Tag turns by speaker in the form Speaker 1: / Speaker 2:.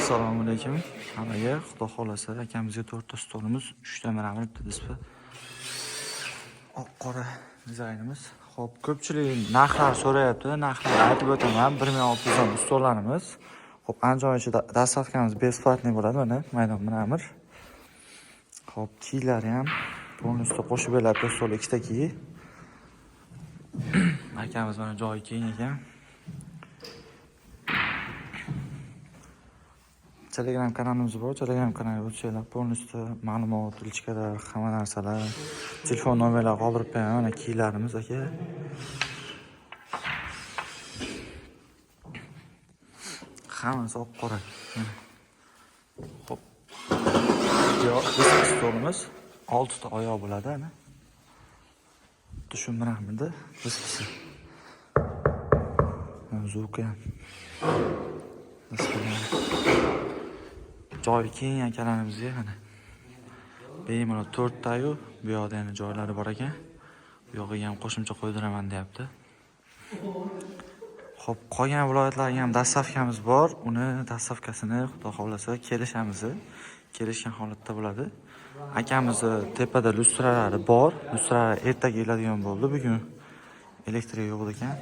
Speaker 1: Assalomu alaykum. Hammaga xudo xolasa akamizga 4 ta stolimiz, 3 ta mramor, bitta displey. Oq qora dizaynimiz. Xo'p, ko'pchilik narxlar so'rayapti. Narxlarni aytib o'taman. 1600 so'm stollarimiz. Xo'p, anjom ichida dastavkamiz besplatniy bo'ladi, mana maydon mramor. Xo'p, kiylari ham polностью qo'shib beriladi. Stol 2 ta kiy. Akamiz mana joyi keng ekan. Telegram kanalimiz bor. Telegram kanaliga o'tsanglar, polностью ma'lumot, ruchkalar, hamma narsalar, telefon nomerlar qoldirib qo'yaman. Mana kiylarimiz aka. Hammasi oq qora. Xo'p. Stolimiz 6 ta oyoq bo'ladi, ana. Tushunmaramda, bispisi. Zuka ham. Joy keng akalarimizga mana. Bemalol 4 ta yu, bu yoqda yana joylari bor ekan. Bu yoqqa ham qo'shimcha qo'ydiraman deyapti. Xo'p, qolgan viloyatlarga ham dastavkamiz bor. Uni dastavkasini xudo xolasa kelishamiz. Kelishgan holatda bo'ladi. Akamizni tepada lustralari bor. Lustralar ertaga keladigan bo'ldi. Bugun elektrik yo'q ekan.